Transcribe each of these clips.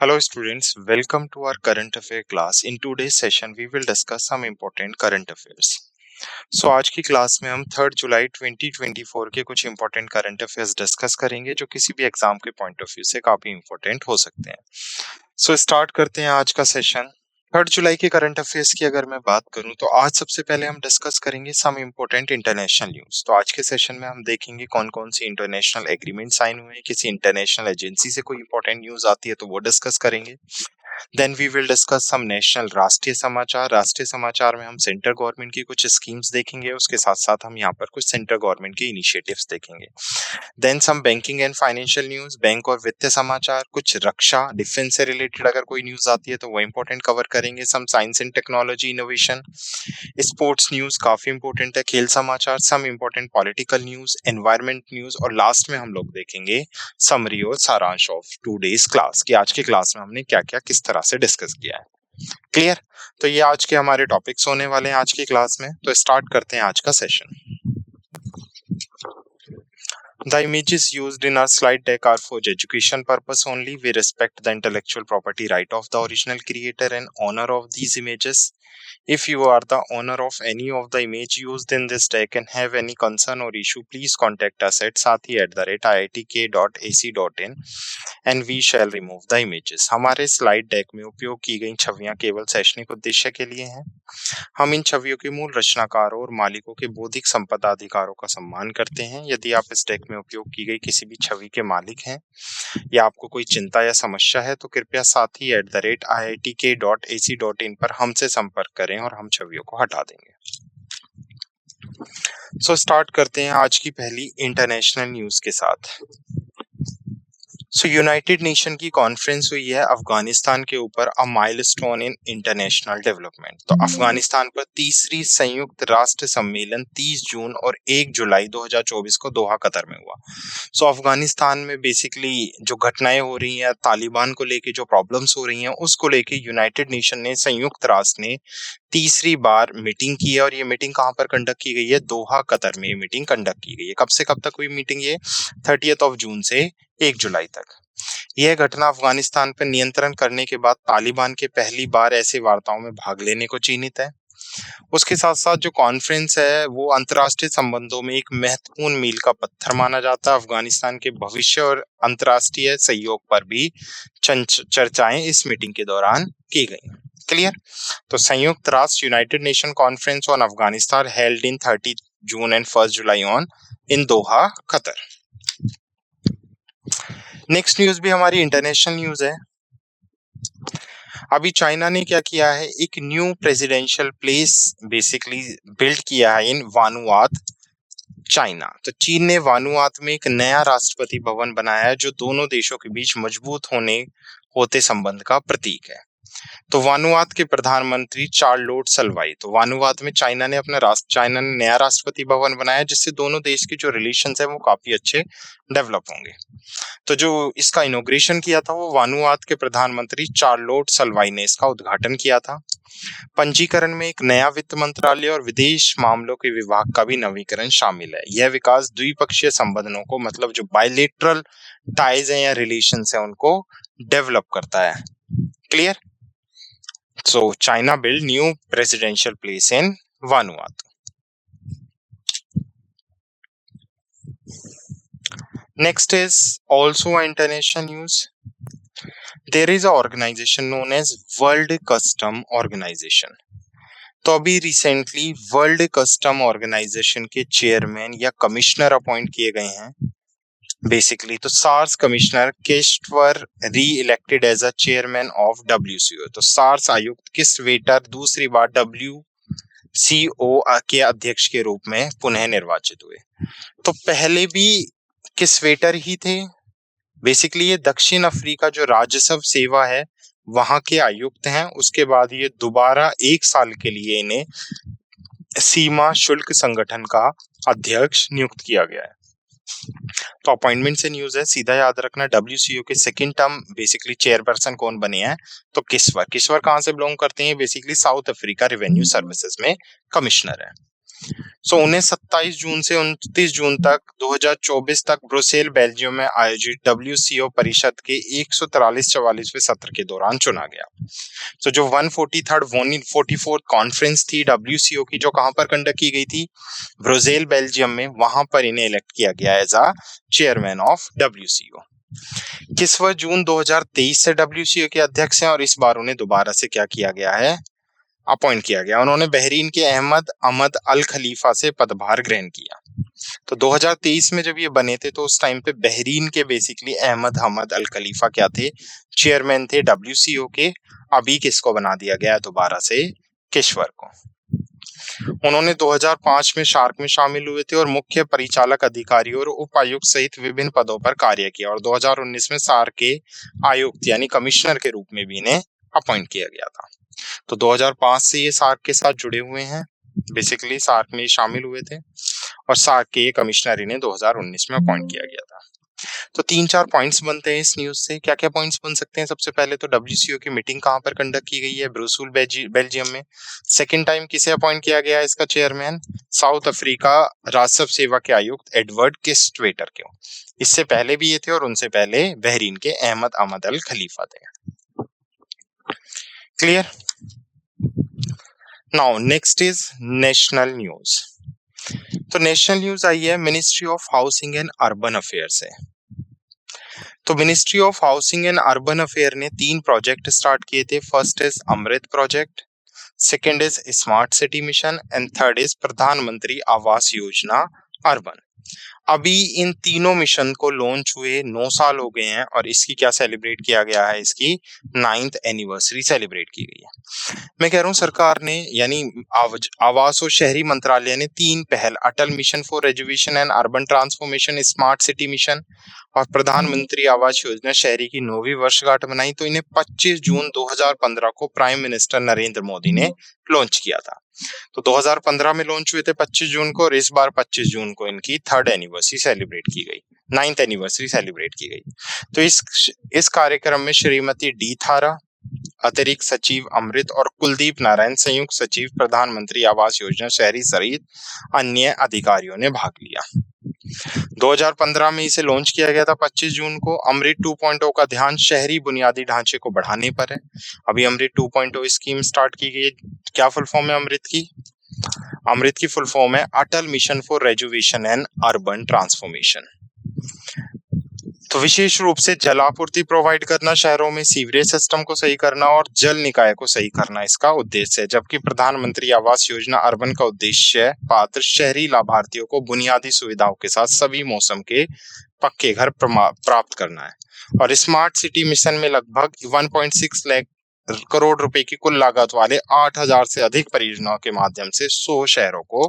Hello students, welcome to our current affair class. In today's session, we will discuss some important current affairs. So आज की class में हम 3 जुलाई 2024 के कुछ important current affairs discuss करेंगे जो किसी भी एग्जाम के पॉइंट ऑफ व्यू से काफी इंपॉर्टेंट हो सकते हैं. सो स्टार्ट करते हैं आज का सेशन. 3 जुलाई के करंट अफेयर्स की अगर मैं बात करूं तो आज सबसे पहले हम डिस्कस करेंगे सम इम्पोर्टेंट इंटरनेशनल न्यूज. तो आज के सेशन में हम देखेंगे कौन कौन सी इंटरनेशनल एग्रीमेंट साइन हुए हैं, किसी इंटरनेशनल एजेंसी से कोई इंपॉर्टेंट न्यूज आती है तो वो डिस्कस करेंगे. Then we will discuss some national राष्ट्रीय समाचार. राष्ट्रीय समाचार में हम सेंट्रल गवर्नमेंट की कुछ स्कीम्स देखेंगे, उसके साथ साथ हम यहाँ पर कुछ सेंट्रल गवर्नमेंट के इनिशिएटिव्स देखेंगे. Then some banking and financial news, bank और वित्तीय समाचार, कुछ रक्षा डिफेंस से रिलेटेड अगर कोई न्यूज आती है तो वो इंपॉर्टेंट कवर करेंगे. Some science and technology innovation, sports news काफी इंपॉर्टेंट है, खेल समाचार, some important political news, environment news और लास्ट में हम लोग देखेंगे समरी और सारांश ऑफ टुडेज क्लास कि आज की क्लास में हमने क्या क्या किस तरह से डिस्कस किया है. क्लियर? तो ये आज के हमारे टॉपिक्स होने वाले हैं आज की क्लास में. तो स्टार्ट करते हैं आज का session. The images used in our slide deck are for education purpose only. We respect the intellectual property right of the original creator and owner of these images. If you are the owner of any of the image used in this deck and have any concern or issue, please contact us at sathi@iitk.ac.in and we shall remove the images. हमारे slide deck में उपयोग की गई छवियां केवल शैक्षणिक उद्देश्य के लिए हैं. हम इन छवियों के मूल रचनाकारों और मालिकों के बौद्धिक संपदा अधिकारों का सम्मान करते हैं. यदि आप इस डेक में उपयोग की गई किसी भी छवि के मालिक हैं या आपको कोई चिंता या समस्या है तो कृपया sathi@iitk.ac.in पर हमसे संपर्क करें और हम छवियों को हटा देंगे. सो स्टार्ट करते हैं आज की पहली इंटरनेशनल न्यूज के साथ. सो यूनाइटेड नेशन की कॉन्फ्रेंस हुई है अफगानिस्तान के ऊपर, a milestone in international development. तो अफगानिस्तान पर तीसरी संयुक्त राष्ट्र सम्मेलन 30 जून और 1 जुलाई 2024 को दोहा कतर में हुआ. सो अफगानिस्तान में बेसिकली जो घटनाएं हो रही हैं, तालिबान को लेके जो प्रॉब्लम्स हो रही हैं, उसको लेके यूनाइटेड नेशन ने, संयुक्त राष्ट्र ने तीसरी बार मीटिंग की है. और ये मीटिंग कहां पर कंडक्ट की गई है? दोहा कतर में ये मीटिंग कंडक्ट की गई है. कब से कब तक हुई मीटिंग? ये 30 जून से 1 जुलाई तक. यह घटना अफगानिस्तान पर नियंत्रण करने के बाद तालिबान के पहली बार ऐसे वार्ताओं में भाग लेने को चिन्हित है. उसके साथ साथ जो कॉन्फ्रेंस है वो अंतर्राष्ट्रीय संबंधों में एक महत्वपूर्ण मील का पत्थर माना जाता है. अफगानिस्तान के भविष्य और अंतर्राष्ट्रीय सहयोग पर भी चर्चाएं इस मीटिंग के दौरान की गई. क्लियर? तो संयुक्त राष्ट्र United nation conference on Afghanistan held in 30 June and 1 July on in Doha Qatar. Next news भी हमारी इंटरनेशनल न्यूज है. अभी चाइना ने क्या किया है? एक new presidential place basically build किया है इन वानुआत, चाइना. तो चीन ने वानुआत में एक नया राष्ट्रपति भवन बनाया है जो दोनों देशों के बीच मजबूत होते संबंध का प्रतीक है. तो वानुआत के प्रधानमंत्री चार्लोट सलवाई. तो वानुआत में चाइना ने नया राष्ट्रपति भवन बनाया जिससे दोनों देश के जो रिलेशंस है वो काफी अच्छे डेवलप होंगे. तो जो इसका इनॉग्रेशन किया था वो वानुआत के प्रधानमंत्री चार्लोट सलवाई ने इसका उद्घाटन किया था. पंजीकरण में एक नया वित्त मंत्रालय और विदेश मामलों के विभाग का भी नवीकरण शामिल है. यह विकास द्विपक्षीय संबंधों को, मतलब जो बायलेटरल टाइज है या रिलेशंस है, उनको डेवलप करता है. Clear? So China built new presidential place in Vanuatu. Next is also international news. There is an organization known as World Custom Organization. तो अभी रिसेंटली वर्ल्ड कस्टम ऑर्गेनाइजेशन के chairman या कमिश्नर अपॉइंट किए गए हैं basically. तो SARS commissioner Kieswetter reelected as a chairman of WCO. तो SARS आयुक्त किस वेटर दूसरी बार WCO के अध्यक्ष के रूप में पुनः निर्वाचित हुए. तो पहले भी किस वेटर ही थे बेसिकली. ये दक्षिण अफ्रीका जो राजस्व सेवा है वहां के आयुक्त हैं. उसके बाद ये दोबारा 1 साल के लिए इन्हें सीमा शुल्क संगठन का अध्यक्ष नियुक्त किया गया है. तो अपॉइंटमेंट से न्यूज है, सीधा याद रखना. WCO के सेकंड टर्म बेसिकली चेयरपर्सन कौन बने हैं? तो किस्वर कहां से बिलोंग करते हैं? Basically south Africa revenue services में कमिश्नर है. सो उन्हें 27 जून से 29 जून तक 2024 तक ब्रुसेल बेल्जियम में आयोजित डब्ल्यूसीओ परिषद के 143-44वें सत्र के दौरान चुना गया। तो जो 144th कॉन्फ्रेंस थी डब्ल्यूसीओ की, जो कहां पर कंडक्ट की गई थी, ब्रुसेल बेल्जियम में, वहां पर इन्हें इलेक्ट किया गया एज अ चेयरमैन ऑफ डब्ल्यूसीओ। किस वर्ष जून 2023 से डब्ल्यूसीओ के अध्यक्ष हैं और इस बार उन्हें दोबारा से क्या किया गया है, अपॉइंट किया गया। उन्होंने बहरीन के अहमद अल खलीफा से पदभार ग्रहण किया। तो 2023 में जब ये बने थे तो उस टाइम पे बहरीन के बेसिकली अहमद अल खलीफा क्या थे, चेयरमैन थे डब्ल्यूसीओ के। अभी किसको बना दिया गया दोबारा से, किश्वर को। उन्होंने 2005 में शार्क में शामिल हुए थे और मुख्य परिचालक अधिकारी और उपायुक्त सहित विभिन्न पदों पर कार्य किया और 2019 में शार्क के आयुक्त यानी कमिश्नर के रूप में भी इन्हें अपॉइंट किया गया था। तो 2005 से ये सार्क के साथ जुड़े हुए हैं, बेसिकली सार्क में शामिल हुए थे और सार्क के कमिश्नर इन्हें 2019 में अपॉइंट किया गया था। तो 3-4 पॉइंट्स बनते हैं इस न्यूज से। क्या क्या पॉइंट्स बन सकते हैं? सबसे पहले तो डब्ल्यूसीओ की मीटिंग कहां पर कंडक्ट की गई है, ब्रुसेल बेल्जियम में। सेकंड टाइम किसे अपॉइंट किया गया है इसका चेयरमैन, साउथ अफ्रीका राजस्व सेवा के आयुक्त एडवर्ड किस्टवेटर को। इससे पहले भी ये थे और उनसे पहले बहरीन के अहमद अल खलीफा थे। Clear? Now next is national news. तो नेशनल न्यूज आई है ministry of housing and urban affair से। तो ministry of housing and urban affair ने 3 प्रोजेक्ट स्टार्ट किए थे। First is AMRUT project, second is smart city mission and third is Pradhan Mantri Awas योजना urban. अभी इन तीनों मिशन को लॉन्च हुए 9 साल हो गए हैं और इसकी क्या सेलिब्रेट किया गया है, इसकी 9th एनिवर्सरी सेलिब्रेट की गई है। मैं कह रहा हूँ सरकार ने यानी आवास और शहरी मंत्रालय ने 3 पहल, Atal mission for education and urban transformation, smart city mission और प्रधानमंत्री आवास योजना शहरी की 9वीं वर्षगांठ मनाई। तो इन्हें 25 जून 2015 को प्राइम मिनिस्टर नरेंद्र मोदी ने लॉन्च किया था। तो 2015 में लॉन्च हुए थे 25 जून को और इस बार 25 जून को इनकी 3rd एनिवर्सरी सेलिब्रेट की गई, 9th एनिवर्सरी सेलिब्रेट की गई। तो इस कार्यक्रम में श्रीमती डी थारा, अतिरिक्त सचिव अमृत और कुलदीप नारायण, संयुक्त सचिव प्रधानमंत्री आवास योजना शहरी सहित अन्य अधिकारियों ने भाग लिया। 2015 में इसे लॉन्च किया गया था 25 जून को। अमृत 2.0 का ध्यान शहरी बुनियादी ढांचे को बढ़ाने पर है। अभी अमृत 2.0 स्कीम स्टार्ट की गई है। क्या फुल फॉर्म है अमृत की? अमृत की फुल फॉर्म है Atal mission for education and urban transformation. तो विशेष रूप से जल आपूर्ति प्रोवाइड करना, शहरों में सीवरेज सिस्टम को सही करना और जल निकाय को सही करना इसका उद्देश्य है। जबकि प्रधानमंत्री आवास योजना अर्बन का उद्देश्य पात्र शहरी लाभार्थियों को बुनियादी सुविधाओं के साथ सभी मौसम के पक्के घर प्राप्त करना है। और स्मार्ट सिटी मिशन में लगभग 1.6 लाख करोड़ रुपए की कुल लागत वाले 8000 से अधिक परियोजनाओं के माध्यम से 100 शहरों को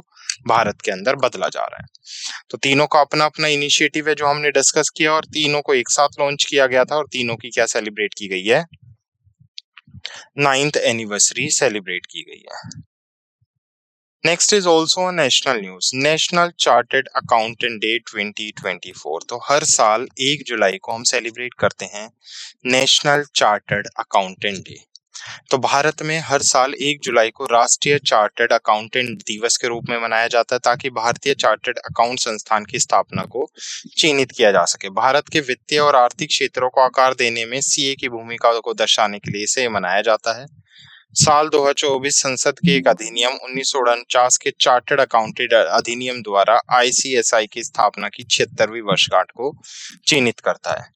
भारत के अंदर बदला जा रहा है। तो तीनों का अपना अपना इनिशिएटिव है जो हमने डिस्कस किया और तीनों को एक साथ लॉन्च किया गया था और तीनों की क्या सेलिब्रेट की गई है, 9th एनिवर्सरी सेलिब्रेट की गई है। Next is also national news, national chartered accountant day 2024। तो हर साल 1 जुलाई को हम सेलिब्रेट करते हैं नेशनल चार्टर्ड अकाउंटेंट डे। तो भारत में हर साल 1 जुलाई को राष्ट्रीय चार्टर्ड अकाउंटेंट दिवस के रूप में मनाया जाता है ताकि भारतीय चार्टर्ड अकाउंट संस्थान की स्थापना को चिन्हित किया जा सके। भारत के वित्तीय और आर्थिक क्षेत्रों को आकार देने में सीए की भूमिका को दर्शाने के लिए इसे मनाया जाता है। साल 2024 संसद के एक अधिनियम 1949 के चार्टर्ड अकाउंटेंट अधिनियम द्वारा आईसीएसआई की स्थापना की 76वीं वर्षगांठ को चिन्हित करता है।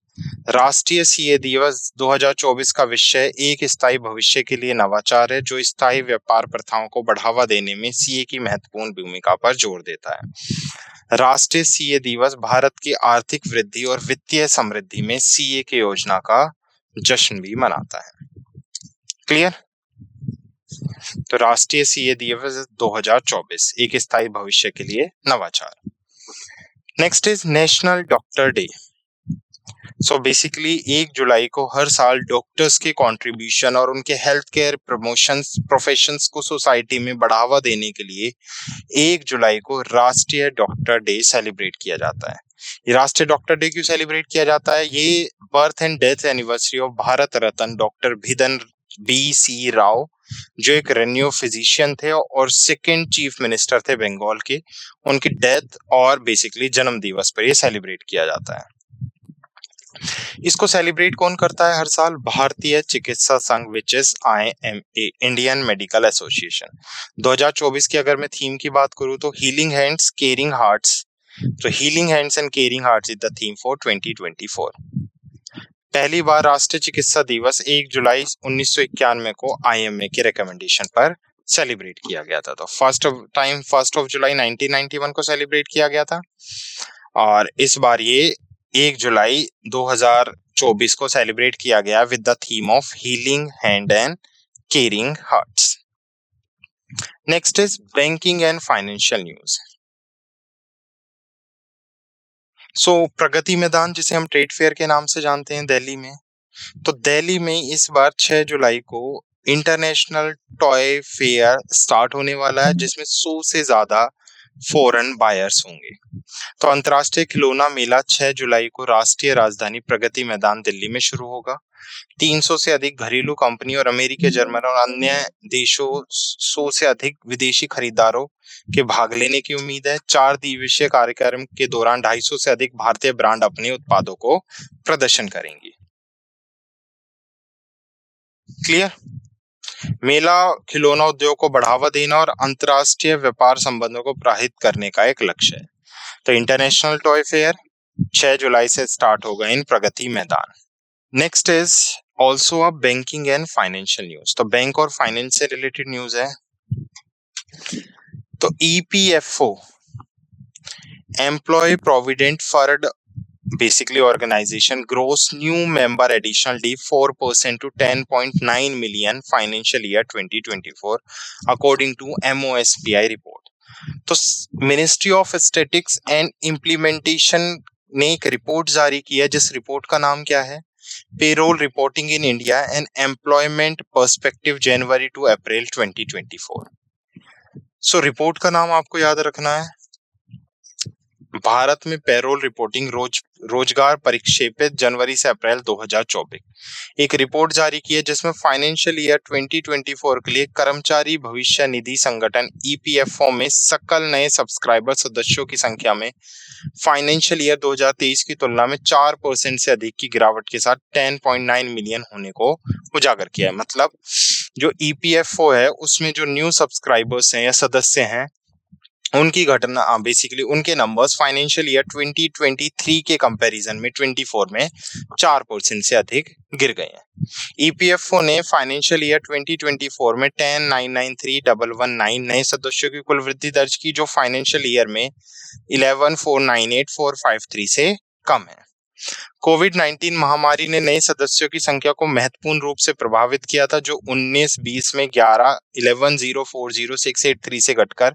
राष्ट्रीय सीए दिवस 2024 का विषय एक स्थायी भविष्य के लिए नवाचार है, जो स्थायी व्यापार प्रथाओं को बढ़ावा देने में सीए की महत्वपूर्ण भूमिका पर जोर देता है। राष्ट्रीय सीए दिवस भारत की आर्थिक वृद्धि और वित्तीय समृद्धि में सीए की योजना का जश्न भी मनाता है। क्लियर? तो राष्ट्रीय सीए दिवस 2024 एक स्थायी भविष्य के लिए नवाचार। Next is national doctor day. So basically 1 जुलाई को हर साल डॉक्टर्स के कंट्रीब्यूशन और उनके हेल्थ केयर प्रमोशंस प्रोफेशंस को सोसाइटी में बढ़ावा देने के लिए 1 जुलाई को राष्ट्रीय डॉक्टर डे सेलिब्रेट किया जाता है। ये राष्ट्रीय डॉक्टर डे क्यों सेलिब्रेट किया जाता है? ये birth and death anniversary of Bharat Ratna doctor भिदन बी सी राव जो एक रेन्यू फिजिशियन थे और सेकंड चीफ मिनिस्टर थे बंगाल के, उनकी डेथ और बेसिकली जन्म दिवस पर ये सेलिब्रेट किया जाता है। इसको सेलिब्रेट कौन करता है हर साल? भारतीय चिकित्सा संघ, which is IMA, Indian medical association. 2024 की अगर मैं थीम की बात करूं तो हीलिंग हैंड्स केयरिंग हार्ट्स, तो healing hands and caring hearts is the theme for 2024। पहली बार राष्ट्रीय चिकित्सा दिवस 1 जुलाई 1991 को IMA के रिकमेंडेशन पर सेलिब्रेट किया गया था। तो फर्स्ट ऑफ जुलाई 1991 को सेलिब्रेट किया गया था और इस बार ये 1 जुलाई 2024 को सेलिब्रेट किया गया with the theme of healing hand and caring hearts. Next is banking and financial news. Pragati Maidan, जिसे हम ट्रेड फेयर के नाम से जानते हैं दिल्ली में, तो दिल्ली में इस बार 6 जुलाई को इंटरनेशनल टॉय फेयर स्टार्ट होने वाला है, जिसमें 100 से ज्यादा फॉरेन बायर्स होंगे। तो अंतर्राष्ट्रीय खिलौना मेला 6 जुलाई को राष्ट्रीय राजधानी प्रगति मैदान दिल्ली में शुरू होगा। 300 से अधिक घरेलू कंपनी और अमेरिकी, जर्मन और अन्य देशों 100 से अधिक विदेशी खरीदारों के भाग लेने की उम्मीद है। 4 दिवसीय कार्यक्रम के दौरान 250 से अधिक भारतीय ब्रांड अपने उत्पादों को प्रदर्शन करेंगी। क्लियर? मेला खिलौना उद्योग को बढ़ावा देना और अंतरराष्ट्रीय व्यापार संबंधों को प्रोत्साहित करने का एक लक्ष्य है। तो इंटरनेशनल टॉय फेयर 6 जुलाई से स्टार्ट होगा in Pragati Maidan. Next is also a banking and financial news. तो बैंक और फाइनेंस से रिलेटेड न्यूज है। तो EPFO, employ provident fund, basically organization gross new member additional D 4% to 10.9 million financial year 2024 according to MOSPI report। तो ministry of statistics and implementation ने एक report जारी की है, जिस रिपोर्ट का नाम क्या है? Payroll reporting in India and employment perspective January to April 2024। Report का नाम आपको याद रखना है, भारत में पेरोल रिपोर्टिंग रोजगार परिक्षेपित जनवरी से अप्रैल 2024। एक रिपोर्ट जारी की है जिसमें फाइनेंशियल ईयर 2024 के लिए कर्मचारी भविष्य निधि संगठन EPFO में सकल नए सब्सक्राइबर सदस्यों की संख्या में फाइनेंशियल ईयर 2023 की तुलना में 4% से अधिक की गिरावट के साथ 10.9 मिलियन होने को उजागर किया है। मतलब जो EPFO है उसमें जो न्यू सब्सक्राइबर्स हैं या सदस्य हैं, उनकी घटना बेसिकली उनके नंबर्स फाइनेंशियल ईयर 2023 के कंपैरिजन में 24 में 4% से अधिक गिर गए हैं। EPFO ने फाइनेंशियल ईयर 2024 में 10,993,119 नए सदस्यों की कुल वृद्धि दर्ज की, जो फाइनेंशियल ईयर में 11,498,453 से कम है। कोविड-19 महामारी ने नए सदस्यों की संख्या को महत्वपूर्ण रूप से प्रभावित किया था, जो 19-20 में 11,40,683 से घटकर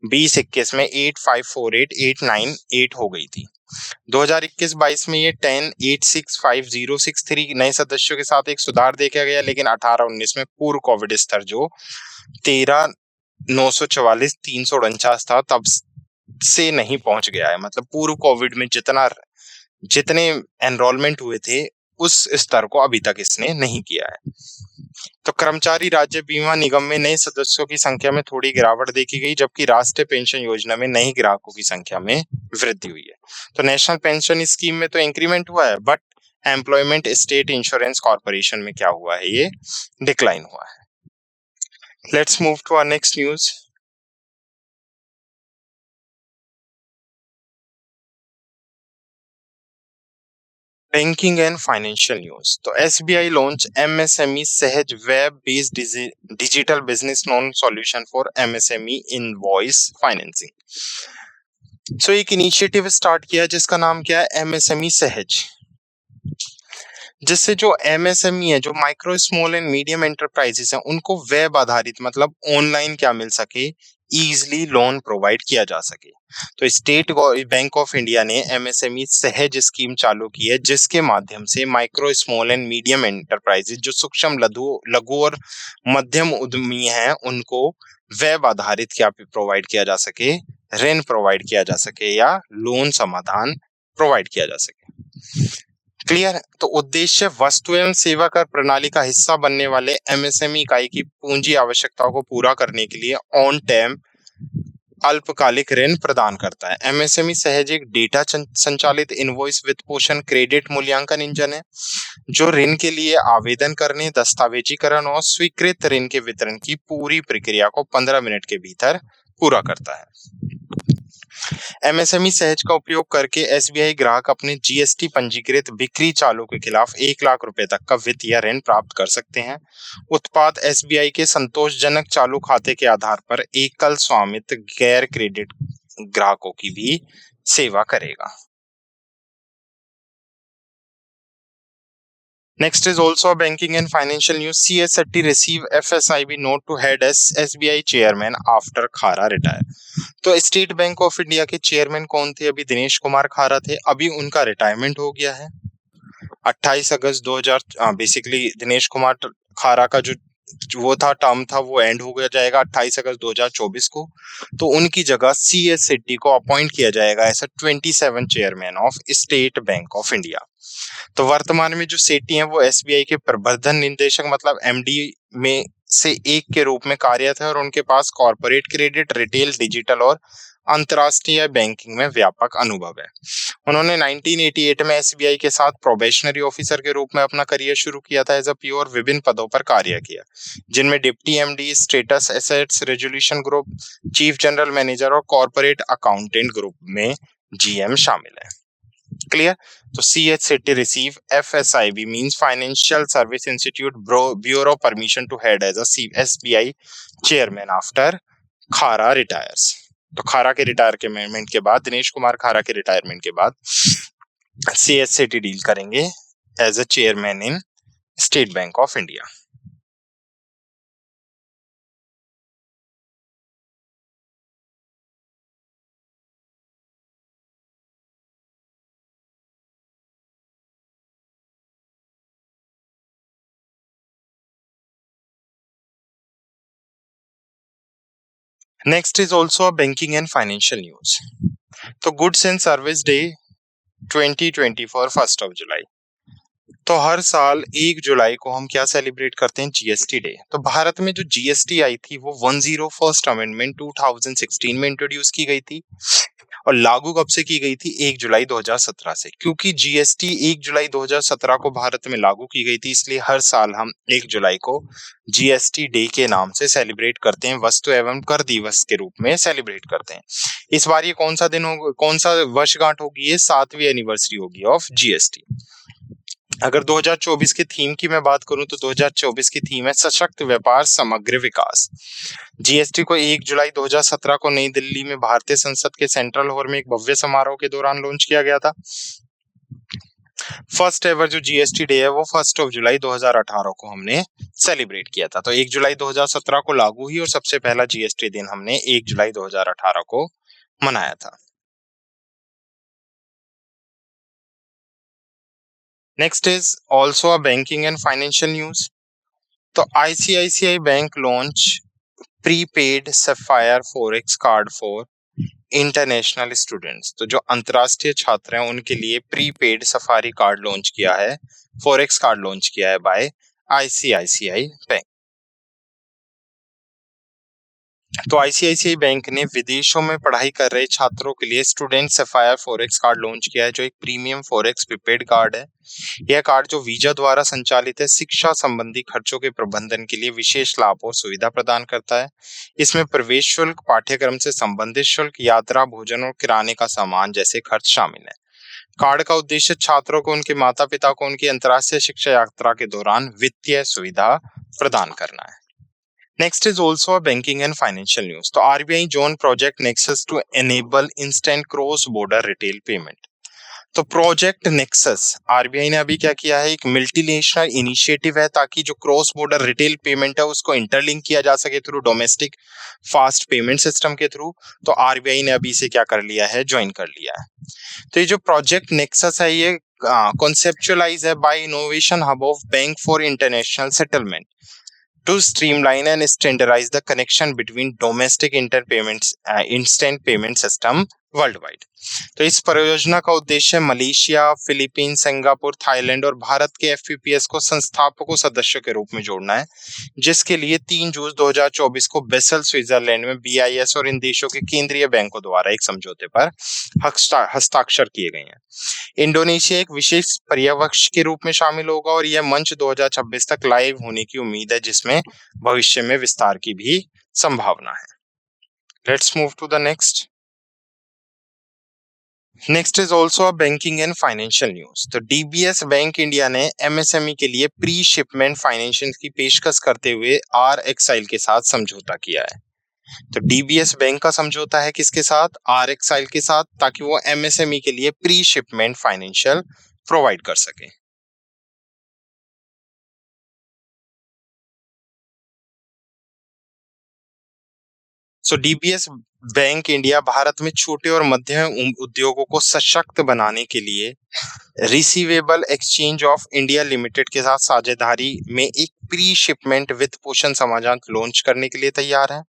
20-21 में 8,548,898 हो गई थी। 2021-22 में ये 10,86,5063 नए सदस्यों के साथ एक सुधार देखा गया, लेकिन 18-19 में पूर्व कोविड स्तर जो 13,944,349 था तब से नहीं पहुंच गया है। मतलब पूर्व कोविड में जितने एनरोलमेंट हुए थे उस स्तर को अभी तक इसने नहीं किया है। तो कर्मचारी राज्य बीमा निगम में नए सदस्यों की संख्या में थोड़ी गिरावट देखी गई, जबकि राष्ट्रीय पेंशन योजना में नए ग्राहकों की संख्या में वृद्धि हुई है। तो नेशनल पेंशन स्कीम में तो इंक्रीमेंट हुआ है, but employment state insurance corporation में क्या हुआ है? ये डिक्लाइन हुआ है। Let's move to our next news. Banking and financial news. तो SBI launch MSME Sahaj web based digital business loan solution for MSME invoice financing. एक इनिशिएटिव स्टार्ट किया जिसका नाम क्या है? MSME सहज, जिससे जो MSME है, जो micro small and medium enterprises हैं, उनको वेब आधारित मतलब ऑनलाइन क्या मिल सके, इजिली लोन प्रोवाइड किया जा सके। तो स्टेट बैंक ऑफ इंडिया ने MSME सहज स्कीम चालू की है, जिसके माध्यम से micro small and medium enterprises, जो सूक्ष्म लघु और मध्यम उद्यमी हैं, उनको वेब आधारित क्या प्रोवाइड किया जा सके, ऋण प्रोवाइड किया जा सके या लोन समाधान प्रोवाइड किया जा सके। क्लियर है? तो उद्देश्य वस्तु एवं सेवा कर प्रणाली का हिस्सा बनने वाले एमएसएमई इकाई की पूंजी आवश्यकताओं को पूरा करने के लिए ऑन टाइम अल्पकालिक ऋण प्रदान करता है। एमएसएमई सहज एक डेटा संचालित इनवॉइस वित्त पोषण क्रेडिट मूल्यांकन इंजन है जो ऋण के लिए आवेदन करने, दस्तावेजीकरण और स्वीकृत ऋण के वितरण की पूरी प्रक्रिया को 15 मिनट के भीतर पूरा करता है। एमएसएमई सहज का उपयोग करके एसबीआई ग्राहक अपने जीएसटी पंजीकृत बिक्री चालू के खिलाफ 1 लाख रुपए तक का वित्त या ऋण प्राप्त कर सकते हैं। उत्पाद एसबीआई के संतोषजनक चालू खाते के आधार पर एकल स्वामित्व गैर क्रेडिट ग्राहकों की भी सेवा करेगा। Next is also a banking and financial news. CS Setty receive FSIB note to head as SBI chairman after Khara retire. तो स्टेट बैंक ऑफ इंडिया के चेयरमैन कौन थे? अभी दिनेश कुमार खारा थे, अभी उनका रिटायरमेंट हो गया है। 28 अगस्त 2000 बेसिकली दिनेश कुमार खारा का जो वो था टर्म था वो एंड हो गया जाएगा 28 अगस्त 2024 को। तो उनकी जगह CS सेट्टी को अपॉइंट किया जाएगा as 27 chairman of State Bank of India. तो वर्तमान में जो सेट्टी हैं वो एसबीआई के प्रबंधन निदेशक मतलब एमडी में से एक के रूप में कार्यरत है और उनके पास कॉर्पोरेट क्रेडिट, रिटेल, डिजिटल और अंतरराष्ट्रीय बैंकिंग में व्यापक अनुभव है। उन्होंने 1988 में एसबीआई के साथ प्रोबेशनरी ऑफिसर के रूप में अपना करियर शुरू किया था एज अ पीओ और विभिन्न पदों पर कार्य किया, जिनमें deputy MD, status assets resolution group, chief general manager और कॉर्पोरेट अकाउंटेंट ग्रुप में जीएम शामिल है। क्लियर? तो CH Setty receive FSIB means Financial Service Institute Bureau permission to head as a SBI chairman after खारा retires. तो खारा के retirement के बाद, दिनेश कुमार खारा के रिटायरमेंट के बाद CH Setty डील करेंगे as a chairman in State Bank of India. Next is also a banking and financial news. तो goods and service day 2024 1 July. तो हर साल 1 जुलाई को हम क्या सेलिब्रेट करते हैं? GST day. तो भारत में जो जीएसटी आई थी वो 101st अमेंडमेंट 2016 में इंट्रोड्यूस की गई थी और लागू कब से की गई थी? 1 जुलाई 2017 से। क्योंकि जीएसटी 1 जुलाई 2017 को भारत में लागू की गई थी, इसलिए हर साल हम 1 जुलाई को जीएसटी डे के नाम से सेलिब्रेट करते हैं, वस्तु एवं कर दिवस के रूप में सेलिब्रेट करते हैं। इस बार ये कौन सा दिन होगा, कौन सा वर्षगांठ होगी? ये 7वीं एनिवर्सरी होगी ऑफ जीएसटी। अगर 2024 की थीम की मैं बात करूं तो 2024 की थीम है सशक्त व्यापार समग्र विकास। जीएसटी को 1 जुलाई 2017 को नई दिल्ली में भारतीय संसद के सेंट्रल हॉल में एक भव्य समारोह के दौरान लॉन्च किया गया था। फर्स्ट एवर जो जीएसटी डे है वो 1 जुलाई 2018 को हमने सेलिब्रेट किया था। तो 1 जुलाई 2017 को लागू हुई और सबसे पहला जीएसटी दिन हमने 1 जुलाई 2018 को मनाया था। Next is also a banking and financial news. तो ICICI bank launch prepaid sapphire forex card for international students. तो जो अंतरराष्ट्रीय छात्र हैं उनके लिए प्रीपेड सफारी कार्ड लॉन्च किया है, फॉरेक्स कार्ड लॉन्च किया है बाय आईसीआईसीआई बैंक। तो आईसीआईसीआई बैंक ने विदेशों में पढ़ाई कर रहे छात्रों के लिए student sapphire forex card launch किया है, जो एक प्रीमियम फॉरेक्स प्रीपेड कार्ड है। यह कार्ड जो वीजा द्वारा संचालित है, शिक्षा संबंधी खर्चों के प्रबंधन के लिए विशेष लाभ और सुविधा प्रदान करता है। इसमें प्रवेश शुल्क, पाठ्यक्रम से संबंधित शुल्क, यात्रा, भोजन और किराने का सामान जैसे खर्च शामिल है। कार्ड का उद्देश्य छात्रों को उनके माता पिता को उनकी अंतर्राष्ट्रीय शिक्षा यात्रा के दौरान वित्तीय सुविधा प्रदान करना है। Next is also a banking and financial news. तो RBI joined Project Nexus to enable instant cross-border retail payment. तो प्रोजेक्ट नेक्सस आरबीआई ने अभी क्या किया है? एक मल्टीनेशनल इनिशिएटिव है ताकि जो क्रॉस बॉर्डर रिटेल पेमेंट है उसको इंटरलिंक किया जा सके through domestic fast payment system के थ्रू। तो आरबीआई ने अभी इसे क्या कर लिया है? ज्वाइन कर लिया है। तो ये जो प्रोजेक्ट नेक्सस है ये कॉन्सेप्चुअलाइज है by innovation hub of bank for international settlement to streamline and standardize the connection between domestic instant payment system world wide. तो इस परियोजना का उद्देश्य मलेशिया, फिलीपींस, सिंगापुर, थाईलैंड और भारत के एफपीपीएस को संस्थापकों सदस्यों के रूप में जोड़ना है, जिसके लिए 3 जून 2024 को बेसल स्विट्जरलैंड में बीआईएस और इन देशों के केंद्रीय बैंकों द्वारा एक समझौते पर हस्ताक्षर किए गए हैं। इंडोनेशिया एक विशेष पर्यवेक्षक के रूप में शामिल होगा और यह मंच 2026 तक लाइव होने की उम्मीद है, जिसमें भविष्य में विस्तार की भी संभावना है। Let's move to the next. Next is also a banking and financial news. तो डीबीएस बैंक इंडिया ने एमएसएमई के लिए प्री शिपमेंट फाइनेंशियल की पेशकश करते हुए आर एक्साइल के साथ समझौता किया है। तो डीबीएस बैंक का समझौता है किसके साथ? आर एक्साइल के साथ, ताकि वो एमएसएमई के लिए प्री शिपमेंट फाइनेंशियल प्रोवाइड कर सके। सो डीबीएस बैंक इंडिया भारत में छोटे और मध्यम उद्योगों को सशक्त बनाने के लिए receivable exchange of India limited के साथ साझेदारी में एक प्री शिपमेंट वित्त पोषण समाधान लॉन्च करने के लिए तैयार है।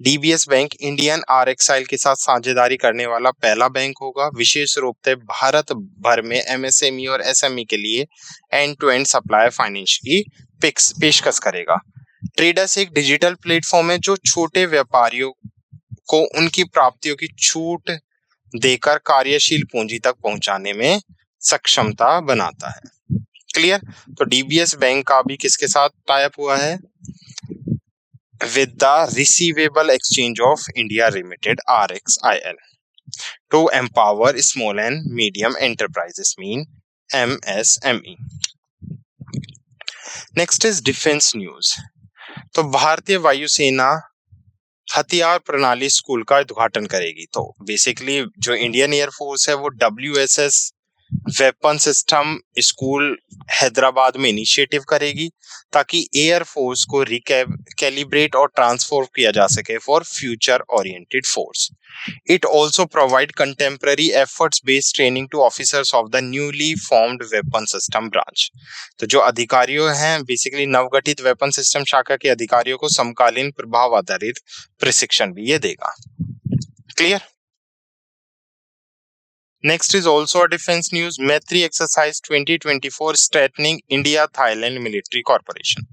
डीबीएस बैंक इंडियन आरएक्सआई के साथ साझेदारी करने वाला पहला बैंक होगा। विशेष रूप से भारत भर में एमएसएमई और एसएमई के लिए end to end supply finance की पेशकश करेगा। ट्रेडर्स एक डिजिटल प्लेटफॉर्म है जो छोटे व्यापारियों को उनकी प्राप्तियों की छूट देकर कार्यशील पूंजी तक पहुंचाने में सक्षमता बनाता है। क्लियर? तो डीबीएस बैंक का भी किसके साथ टाई अप हुआ है? With the receivable exchange of India limited RXIL to empower small and medium enterprises, mean MSME। Next is defence news. तो भारतीय वायुसेना हथियार प्रणाली स्कूल का उद्घाटन करेगी। तो बेसिकली जो इंडियन एयरफोर्स है वो WSS weapon system school Hyderabad में इनिशिएटिव करेगी, ताकि एयरफोर्स को रिकैलिब्रेट और ट्रांसफॉर्म किया जा सके for future oriented force. It also provide contemporary efforts-based training to officers of the newly formed weapon system branch। तो जो अधिकारियों हैं बेसिकली नवगठित वेपन सिस्टम शाखा के अधिकारियों को समकालीन प्रभाव आधारित प्रशिक्षण भी ये देगा। Clear? Next is also a defence news. Maitri exercise 2024 strengthening India Thailand military corporation.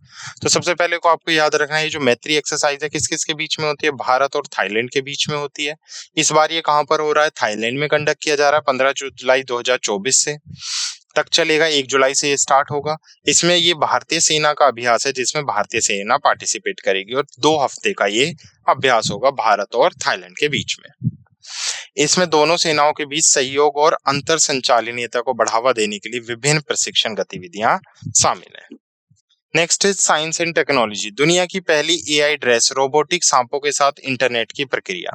तो सबसे पहले को आपको याद रखना है, जो मैत्री एक्सरसाइज है किस किस के बीच में होती है? भारत और थाईलैंड के बीच में होती है। इस बार ये कहां पर हो रहा है? थाईलैंड में कंडक्ट किया जा रहा है। 15 जुलाई 2024 से तक चलेगा। 1 जुलाई से ये स्टार्ट होगा। इसमें ये भारतीय सेना का अभ्यास है, जिसमें भारतीय सेना पार्टिसिपेट करेगी और 2 हफ्ते का ये अभ्यास होगा भारत और थाईलैंड के बीच में। इसमें दोनों सेनाओं के बीच सहयोग और अंतर संचालनीयता को बढ़ावा देने के लिए विभिन्न प्रशिक्षण गतिविधियां शामिल हैं। Next is science and technology. दुनिया की पहली एआई ड्रेस रोबोटिक सांपों के साथ इंटरनेट की प्रक्रिया।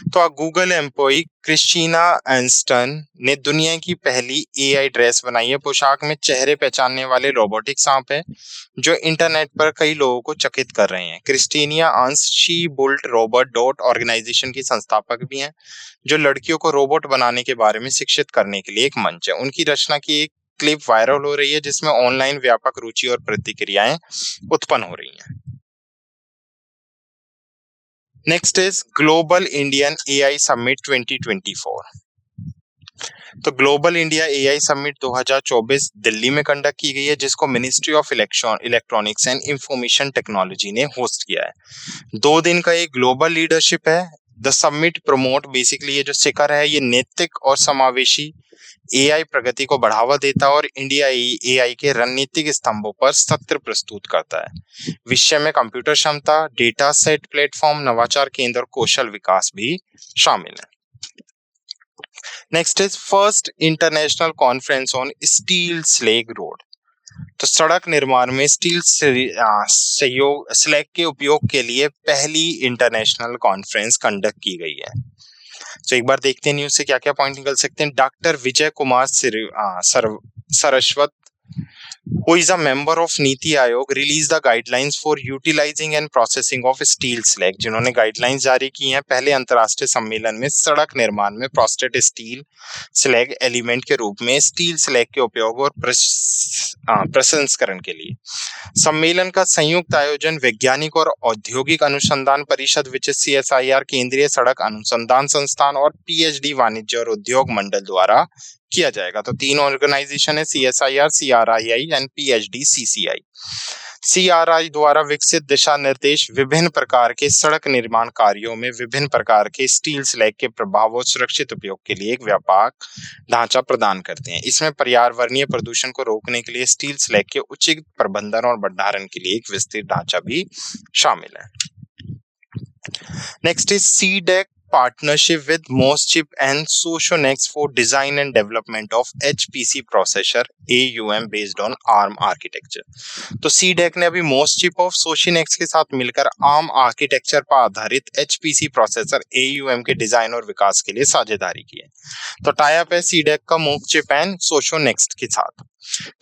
तो गूगल एम्प्लॉई क्रिस्टीना एंस्टन ने दुनिया की पहली एआई ड्रेस बनाई है। पोशाक में चेहरे पहचानने वाले रोबोटिक सांप है जो इंटरनेट पर कई लोगों को चकित कर रहे हैं। क्रिस्टीनिया अंस she built robot dot organisation की संस्थापक भी हैं, जो लड़कियों को रोबोट बनाने के बारे में शिक्षित करने के लिए एक मंच है। उनकी रचना की एक क्लिप वायरल हो रही है, जिसमें ऑनलाइन व्यापक रुचि और प्रतिक्रियाएं उत्पन्न हो रही हैं। Next is global Indian AI summit 2024। तो global India AI summit 2024 Delhi में कंडक्ट की गई है, जिसको ministry of electronics and information technology ने होस्ट किया है। 2 दिन का एक ग्लोबल लीडरशिप है। द समिट प्रमोट बेसिकली ये जो शिखर है ये नैतिक और समावेशी एआई प्रगति को बढ़ावा देता है और इंडिया एआई के रणनीतिक स्तंभों पर सत्र प्रस्तुत करता है। विषय में कंप्यूटर क्षमता, डेटा सेट प्लेटफॉर्म, नवाचार केंद्र और कौशल विकास भी शामिल है। Next is first international conference on steel slag road. तो सड़क निर्माण में स्टील सहयोग स्लैग के उपयोग के लिए पहली इंटरनेशनल कॉन्फ्रेंस कंडक्ट की गई है। तो एक बार देखते हैं न्यूज से क्या क्या पॉइंट निकल सकते हैं। Doctor Vijay Kumar Saraswat who is a member of NITI Aayog, released the guidelines for utilizing and processing of steel slag, जिन्होंने गाइडलाइंस जारी की हैं पहले अंतर्राष्ट्रीय सम्मेलन में सड़क निर्माण में प्रोस्टेट स्टील स्लैग एलिमेंट के रूप में स्टील स्लैग के उपयोग और प्रसंस्करण के लिए। सम्मेलन का संयुक्त आयोजन वैज्ञानिक और औद्योगिक अनुसंधान परिषद विच CSIR, केंद्रीय सड़क अनुसंधान संस्थान और PhD वाणिज्य और उद्योग मंडल द्वारा किया जाएगा। तो तीन ऑर्गेनाइजेशन है, CSIR, CRII and PhD CCI। CRI द्वारा विकसित दिशा निर्देश विभिन्न प्रकार के सड़क निर्माण कार्यों में विभिन्न प्रकार के स्टील स्लैग के प्रभाव और सुरक्षित उपयोग के लिए एक व्यापक ढांचा प्रदान करते हैं। इसमें पर्यावरणीय प्रदूषण को रोकने के लिए स्टील स्लैग के उचित प्रबंधन और भंडारण के लिए एक विस्तृत ढांचा भी शामिल है। Next is CDEC partnership with Moschip and Socionext for design and development of HPC processor AUM based on ARM architecture। तो CDEC ने अभी Moschip और Socionext के साथ मिलकर ARM आर्किटेक्चर पर आधारित HPC प्रोसेसर AUM के डिजाइन और विकास के लिए साझेदारी की है। तो टाई अप है CDEC का Moschip एंड Socionext के साथ।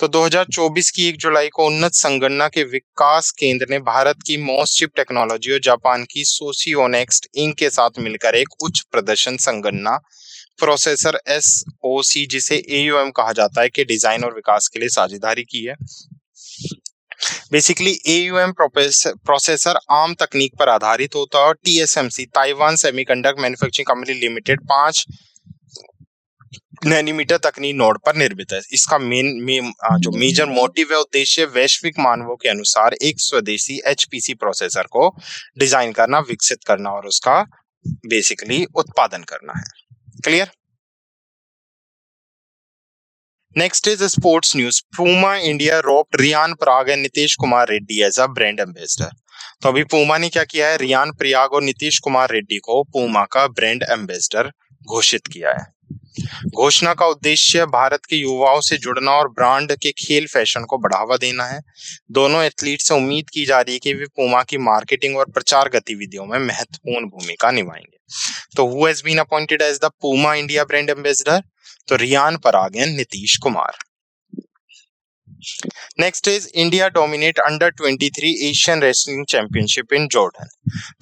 तो 2024 की 1 जुलाई को उन्नत संगणना के विकास केंद्र ने भारत की मोस्चिप टेक्नोलॉजी और जापान की सोसियोनेक्स्ट इंक के साथ मिलकर एक उच्च प्रदर्शन संगणना प्रोसेसर SoC, जिसे AUM कहा जाता है, के डिजाइन और विकास के लिए साझेदारी की है। बेसिकली AUM प्रोसेसर आर्म तकनीक पर आधारित होता है और TSMC Taiwan semiconductor manufacturing company limited 5 nanometre तकनीक नोड पर निर्मित है। इसका जो मेजर मोटिव है, उद्देश्य वैश्विक मानवों के अनुसार एक स्वदेशी HPC प्रोसेसर को डिजाइन करना, विकसित करना और उसका बेसिकली उत्पादन करना है। Clear? Next is sports news. Puma India roped Riyan Parag and Nitish Kumar Reddy as a brand ambassador. तो अभी पूमा ने क्या किया है, रियान पराग और नीतीश कुमार रेड्डी को पूमा का ब्रांड एम्बेसडर घोषित किया है। घोषणा का उद्देश्य भारत के युवाओं से जुड़ना और ब्रांड के खेल फैशन को बढ़ावा देना है। दोनों एथलीट से उम्मीद की जा रही है कि वे पूमा की मार्केटिंग और प्रचार गतिविधियों में महत्वपूर्ण भूमिका निभाएंगे। तो who has been appointed as the Puma India brand ambassador? तो Riyan Parag and Nitish Kumar. Next is India dominate under 23 Asian wrestling championship in Jordan.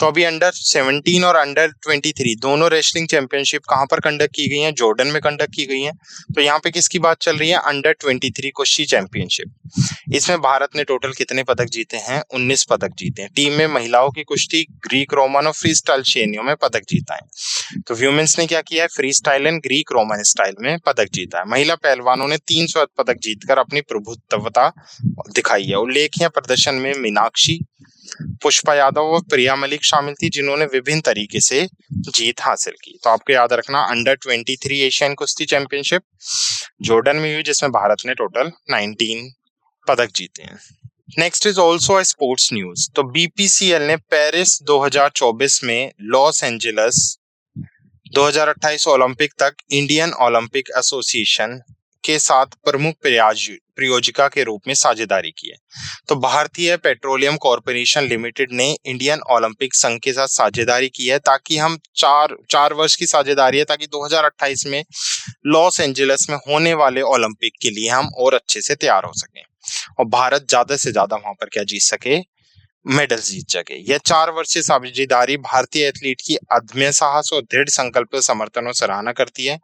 तो अभी अंडर 17 और अंडर 23 दोनों रेसलिंग चैंपियनशिप कहां पर कंडक्ट की गई हैं? जॉर्डन में कंडक्ट की गई हैं। तो यहाँ पे किसकी बात चल रही है? अंडर 23 कुश्ती चैंपियनशिप। इसमें भारत ने टोटल कितने पदक जीते हैं? 19 पदक जीते हैं। टीम में महिलाओं की कुश्ती, ग्रीक रोमन और फ्री स्टाइल श्रेणियों में पदक जीता है। तो वुमेन्स ने क्या किया है? Free style and Greek Roman style में पदक जीता है। महिला पहलवानों ने 3 स्वर्ण पदक जीतकर अपनी प्रभुत्वता दिखाई है। उल्लेखनीय प्रदर्शन में मीनाक्षी, पुष्पा यादव और प्रिया मलिक शामिल थी, जिन्होंने विभिन्न तरीके से जीत हासिल की। तो आपको याद रखना, अंडर 23 एशियन कुश्ती चैंपियनशिप जॉर्डन में हुई, जिसमें भारत ने टोटल 19 पदक जीते हैं। Next is also a sports news. तो BPCL ने पेरिस 2024 में लॉस एंजलिस 2028 ओलंपिक तक इंडियन ओलंपिक एसोसिएशन के साथ प्रमुख प्रायोजिका के रूप में साझेदारी की है। तो भारतीय पेट्रोलियम कॉर्पोरेशन लिमिटेड ने इंडियन ओलंपिक संघ के साथ साझेदारी की है, ताकि हम 4 वर्ष की साझेदारी है, ताकि 2028 में लॉस एंजलिस में होने वाले ओलंपिक के लिए हम और अच्छे से तैयार हो सकें और भारत ज्यादा से ज्यादा वहां पर क्या जीत सके, मेडल जीत सके। यह 4 वर्षीय साझेदारी भारतीय एथलीट की अदम्य साहस और दृढ़ संकल्प, समर्थन और सराहना करती है,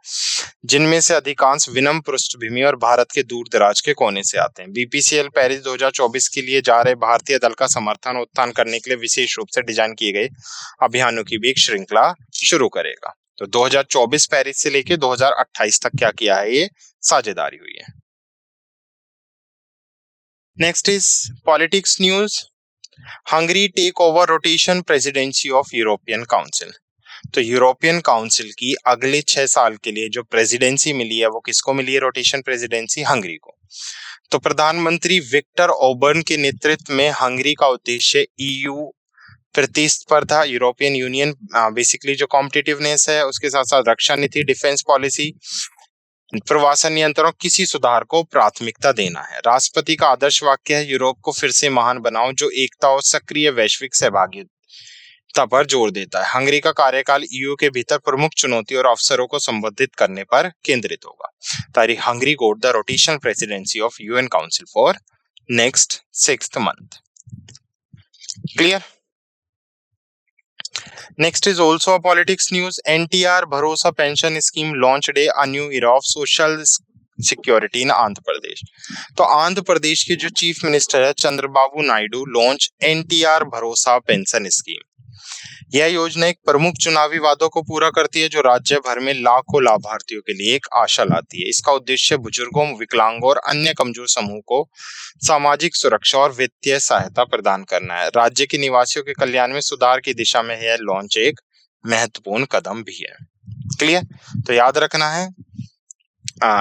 जिनमें से अधिकांश विनम्र पृष्ठभूमि और भारत के दूर दराज के कोने से आते हैं। BPCL पेरिस 2024 के लिए जा रहे भारतीय दल का समर्थन और उत्थान करने के लिए विशेष रूप से डिजाइन किए गए अभियानों की भी एक श्रृंखला शुरू करेगा। तो 2024 पेरिस से लेकर 2028 तक क्या किया है, ये साझेदारी हुई है। Next is politics news. Hungary take over rotation presidency of European council. तो यूरोपियन काउंसिल की अगले 6 साल के लिए जो प्रेसिडेंसी मिली है, वो किसको मिली है? रोटेशन प्रेसिडेंसी हंगरी को। तो प्रधानमंत्री विक्टर ओर्बन के नेतृत्व में हंगरी का उद्देश्य EU प्रतिस्पर्धा, यूरोपियन यूनियन बेसिकली जो कॉम्पिटिटिवनेस है, उसके साथ साथ रक्षा नीति, डिफेंस पॉलिसी, प्रवासन नियंत्रण, किसी सुधार को प्राथमिकता देना है। राष्ट्रपति का आदर्श वाक्य है, यूरोप को फिर से महान बनाओ, जो एकता और सक्रिय वैश्विक सहभागिता पर जोर देता है। हंगरी का कार्यकाल EU के भीतर प्रमुख चुनौती और अवसरों को संबोधित करने पर केंद्रित होगा। Hungary goat the rotational presidency of UN council for next 6th month. Clear? Next is also a politics news. NTR Bharosa Pension Scheme launched a new era of social security in Andhra Pradesh. तो आंध्र प्रदेश के जो chief minister है Chandrababu Naidu launch NTR भरोसा pension scheme. यह योजना एक प्रमुख चुनावी वादों को पूरा करती है जो राज्य भर में लाखों लाभार्थियों के लिए एक आशा लाती है। इसका उद्देश्य बुजुर्गों, विकलांगों और अन्य कमजोर समूह को सामाजिक सुरक्षा और वित्तीय सहायता प्रदान करना है। राज्य के निवासियों के कल्याण में सुधार की दिशा में यह लॉन्च एक महत्वपूर्ण कदम भी है। क्लियर? तो याद रखना है,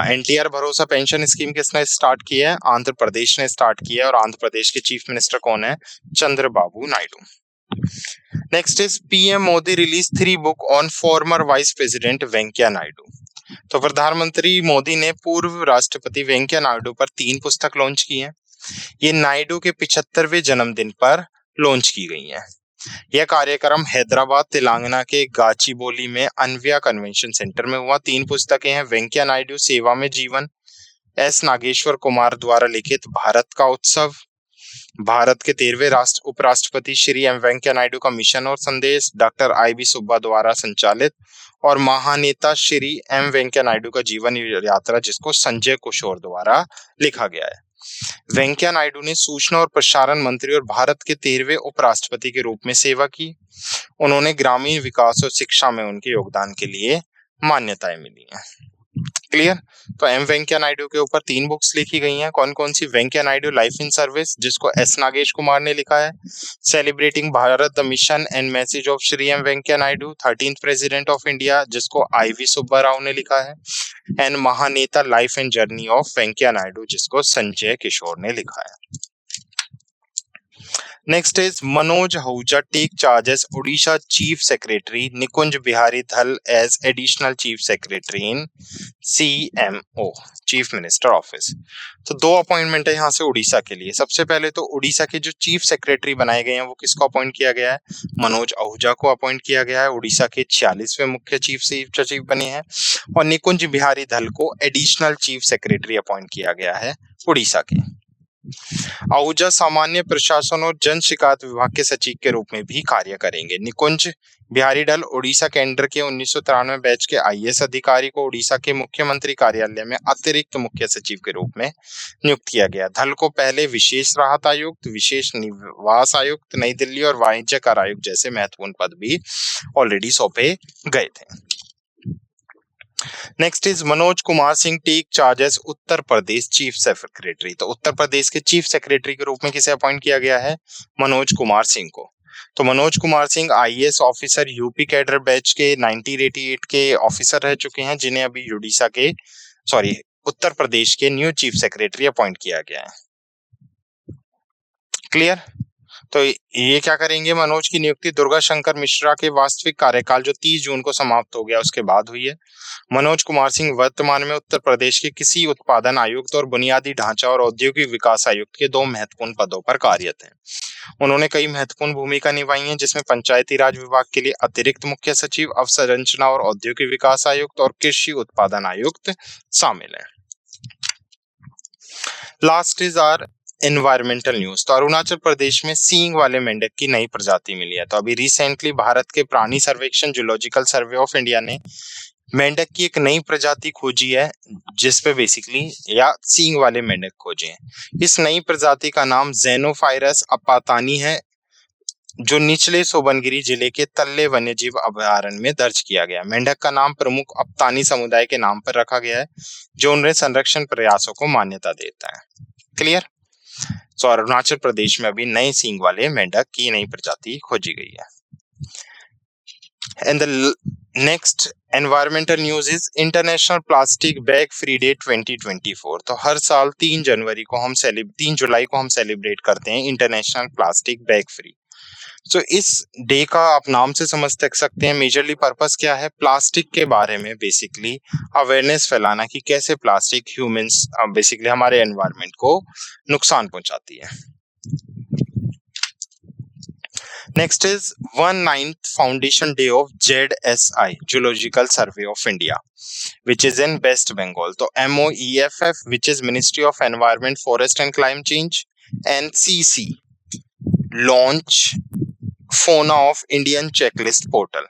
एनटीआर भरोसा पेंशन स्कीम किसने स्टार्ट की है? आंध्र प्रदेश ने स्टार्ट की है और आंध्र प्रदेश के चीफ मिनिस्टर कौन है? Chandrababu Naidu. Next is PM Modi release 3 book on farmer vice president Venkaiah Naidu. तो प्रधानमंत्री मोदी ने पूर्व राष्ट्रपति वेंकैया नायडू पर 3 पुस्तक लॉन्च की हैं। ये नायडू के 75वें जन्मदिन पर लॉन्च की गई हैं। यह कार्यक्रम हैदराबाद तेलंगाना के गाचीबोली में अन्वया कन्वेंशन सेंटर में हुआ। 3 पुस्तकें हैं, वेंकैया नायडू सेवा में जीवन, एस नागेश्वर कुमार द्वारा लिखित भारत का उत्सव, भारत के 13वें उपराष्ट्रपति श्री एम वेंकैया नायडू का मिशन और संदेश, डॉक्टर आई.बी. सुब्बा द्वारा संचालित, और महानेता श्री एम वेंकैया नायडू का जीवन यात्रा जिसको संजय किशोर द्वारा लिखा गया है। वेंकैया नायडू ने सूचना और प्रसारण मंत्री और भारत के 13वें उपराष्ट्रपति के रूप में सेवा की। उन्होंने ग्रामीण विकास और शिक्षा में उनके योगदान के लिए मान्यताएं मिली हैं। क्लियर? तो एम वेंकैया नायडू के ऊपर 3 बुक्स लिखी गई हैं। कौन कौन सी? Venkaiah Naidu life in service जिसको एस नागेश कुमार ने लिखा है, celebrating Bharat the mission and message of Shri M Venkaiah Naidu 13th president of India जिसको आई.वी. सुब्बा राव ने लिखा है, and Mahaneta life and journey of Venkaiah Naidu जिसको संजय किशोर ने लिखा है। Next is Manoj Ahuja take charge as Odisha chief secretary, Nikunj Bihari Dhal as additional chief secretary in CMO chief minister office. तो 2 appointment है यहाँ से उड़ीसा के लिए। सबसे पहले तो उड़ीसा के जो चीफ सेक्रेटरी बनाए गए हैं वो किसको अपॉइंट किया गया है? मनोज आहूजा को अपॉइंट किया गया है। उड़ीसा के 46वें मुख्य चीफ सचिव बने हैं। और निकुंज बिहारी धल को एडिशनल चीफ सेक्रेटरी अपॉइंट किया गया है उड़ीसा के। आहूजा सामान्य प्रशासन और जन शिकायत विभाग के सचिव के रूप में भी कार्य करेंगे। निकुंज बिहारी धल उड़ीसा केंद्र के 1993 बैच के IAS अधिकारी को उड़ीसा के मुख्यमंत्री कार्यालय में अतिरिक्त मुख्य सचिव के रूप में नियुक्त किया गया। धल को पहले विशेष राहत आयुक्त, विशेष निवास आयुक्त नई दिल्ली और वाणिज्य कर आयुक्त जैसे महत्वपूर्ण पद भी ऑलरेडी सौंपे गए थे। Next is Manoj Kumar Singh take charge as Uttar Pradesh chief secretary. तो उत्तर प्रदेश के चीफ सेक्रेटरी के रूप में किसे अपॉइंट किया गया है? मनोज कुमार सिंह को। तो Manoj Kumar Singh IAS officer UP cadre batch के 1988 के ऑफिसर रह चुके हैं जिन्हें अभी उत्तर प्रदेश के न्यू चीफ सेक्रेटरी अपॉइंट किया गया है। क्लियर? तो ये क्या करेंगे? मनोज की नियुक्ति दुर्गा शंकर मिश्रा के वास्तविक कार्यकाल जो 30 जून को समाप्त हो गया उसके बाद हुई है। मनोज कुमार सिंह वर्तमान में उत्तर प्रदेश के कृषि उत्पादन आयुक्त और बुनियादी ढांचा और औद्योगिक विकास आयुक्त के 2 महत्वपूर्ण पदों पर कार्यरत हैं। उन्होंने कई महत्वपूर्ण भूमिका निभाई है जिसमें पंचायती राज विभाग के लिए अतिरिक्त मुख्य सचिव, अवसंरचना और औद्योगिक विकास आयुक्त और कृषि उत्पादन आयुक्त शामिल है। Last is our environmental news. तो अरुणाचल प्रदेश में सींग वाले मेंढक की नई प्रजाति मिली है। तो अभी रिसेंटली भारत के प्राणी सर्वेक्षण जूलॉजिकल सर्वे ऑफ इंडिया ने मेंढक की एक नई प्रजाति खोजी है जिसपे बेसिकली या सींग वाले मेंढक खोजे हैं। इस नई प्रजाति का नाम जेनोफाइरस अपातानी है जो निचले सोबनगिरी जिले के तल्ले वन्यजीव अभयारण्य में दर्ज किया गया। मेंढक का नाम प्रमुख अपातानी समुदाय के नाम पर रखा गया है जो उनके संरक्षण प्रयासों को मान्यता देता है। क्लियर? तो अरुणाचल प्रदेश में अभी नए सींग वाले मेंढक की नई प्रजाति खोजी गई है। And the next environmental news is international plastic bag free day 2024। तो हर साल 3 जुलाई को हम सेलिब्रेट करते हैं इंटरनेशनल प्लास्टिक बैग फ्री। तो इस डे का आप नाम से समझ सकते हैं मेजरली पर्पस क्या है? प्लास्टिक के बारे में बेसिकली अवेयरनेस फैलाना कि कैसे प्लास्टिक ह्यूमंस बेसिकली हमारे एनवायरनमेंट को नुकसान पहुंचाती है। Next is 19th foundation day of ZSI zoological survey of India which is in West Bengal. तो MOEFF which is Ministry of Environment, Forest and Climate Change NCC launch फोना of Indian checklist portal.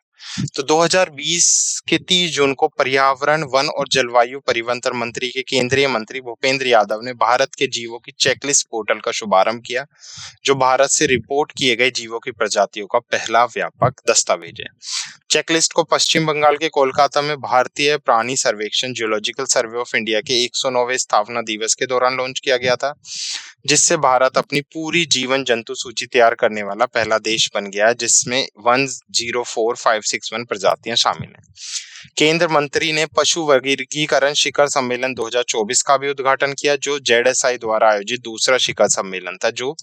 तो 2020 के 30 जून को पर्यावरण, one और जलवायु परिवर्तन मंत्री के केंद्रीय मंत्री भूपेंद्र यादव ने भारत के जीवों की चेकलिस्ट पोर्टल का शुभारंभ किया, जो भारत से रिपोर्ट किए गए जीवों की प्रजातियों का पहला व्यापक दस्तावेज है। चेकलिस्ट को पश्चिम बंगाल के कोलकाता में भारतीय प्राणी सर्वेक्षण जियोलॉजिकल सर्वे ऑफ इंडिया के 109वें स्थापना दिवस के दौरान लॉन्च किया गया था, जिससे भारत अपनी पूरी जीवन जंतु सूची तैयार करने वाला पहला देश बन गया है, जिसमें 104561 प्रजातियां शामिल हैं। केंद्र मंत्री ने पशु वर्गीकरण शिखर सम्मेलन 2024 का भी उद्घाटन किया, जो जेडएसआई द्वारा आयोजित दूसरा शिखर सम्मेलन था, जो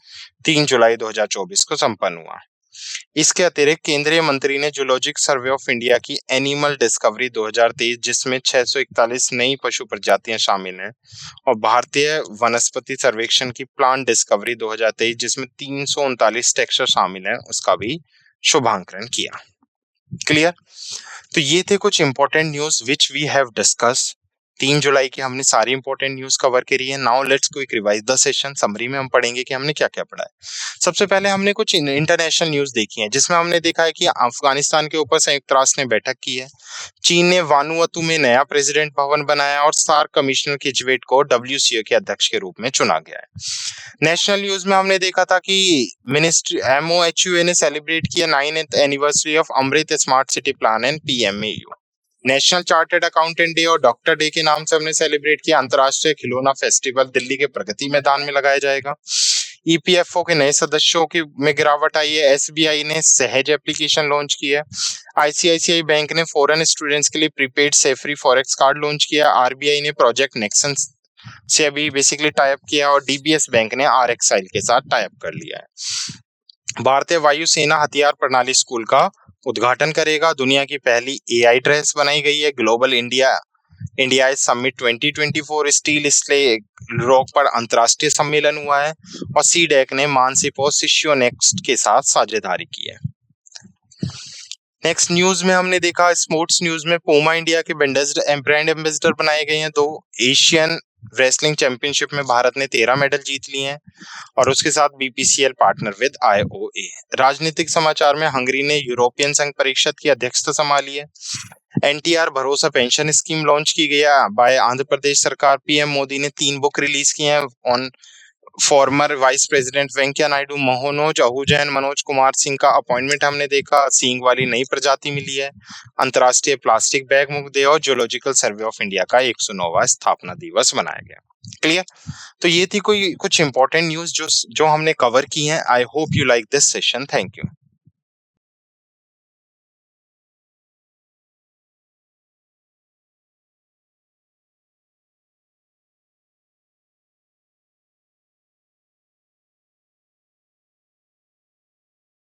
3 जुलाई 2024 को संपन्न हुआ। इसके अतिरिक्त केंद्रीय मंत्री ने जूलॉजिक सर्वे ऑफ इंडिया की एनिमल डिस्कवरी 2023, जिसमें 641 नई पशु प्रजातियां शामिल हैं, और भारतीय वनस्पति सर्वेक्षण की प्लांट डिस्कवरी 2023, जिसमें 339 टेक्सचर शामिल हैं, उसका भी शुभांकन किया। क्लियर? तो ये थे कुछ important news which we have discuss. 3 जुलाई की हमने सारी इंपॉर्टेंट न्यूज कवर करी है। Now let's quick revise the session. Summary में हम पढ़ेंगे कि हमने क्या क्या पढ़ा है। सबसे पहले हमने कुछ इंटरनेशनल न्यूज देखी है, जिसमें हमने देखा है कि अफगानिस्तान के ऊपर संयुक्त राष्ट्र ने बैठक की है। चीन ने वानुअतु में नया प्रेसिडेंट भवन बनाया, और सार्क कमिश्नर किचवेट को डब्ल्यूसीओ के अध्यक्ष के रूप में चुना गया है। नेशनल न्यूज में हमने देखा था कि मिनिस्ट्री MOHUA ने सेलिब्रेट किया 9th anniversary of AMRUT smart city plan and PMAU। National chartered accountant day और डॉक्टर डे के नाम से हमने सेलिब्रेट किया। अंतर्राष्ट्रीय खिलौना फेस्टिवल दिल्ली के प्रगति मैदान में लगाया जाएगा। EPFO के नए सदस्यों की में गिरावट आई है। SBI ने सहज एप्लीकेशन लॉन्च की है। ICICI बैंक ने फॉरेन स्टूडेंट्स के लिए प्रीपेड सेफ्री फॉरेक्स कार्ड लॉन्च किया। RBI ने प्रोजेक्ट नेक्सन से अभी बेसिकली टाइप किया, और DBS बैंक ने RXIL के साथ टाइप कर लिया है। भारतीय वायुसेना हथियार प्रणाली स्कूल का उद्घाटन करेगा। दुनिया की पहली AI ड्रेस बनाई गई है। Global India summit 2024 steel slag rock पर अंतरराष्ट्रीय सम्मेलन हुआ है, और CDAC ने मानसिप और शिष्यो नेक्स्ट के साथ साझेदारी की है। नेक्स्ट न्यूज में हमने देखा, स्पोर्ट्स न्यूज में पूमा इंडिया के ब्रांड एम्बेसडर बनाए गए हैं। 2 एशियन रेसलिंग चैंपियनशिप में भारत ने 13 मेडल जीत लिए हैं, और उसके साथ BPCL पार्टनर विद IOA। राजनीतिक समाचार में हंगरी ने यूरोपियन संघ परिषद की अध्यक्षता संभाली है। NTR भरोसा पेंशन स्कीम लॉन्च की गई है बाय आंध्र प्रदेश सरकार। PM मोदी ने 3 बुक रिलीज की हैं on farmer vice president Venkaiah Naidu. Manoj Ahuja, Manoj Kumar Singh का अपॉइंटमेंट हमने देखा। सींग वाली नई प्रजाति मिली है। अंतर्राष्ट्रीय प्लास्टिक बैग मुक्त डे और जियोलॉजिकल सर्वे ऑफ इंडिया का 109वां स्थापना दिवस मनाया गया। क्लियर? तो ये थी कुछ इंपॉर्टेंट न्यूज जो हमने कवर की हैं। I hope you like this session. Thank you.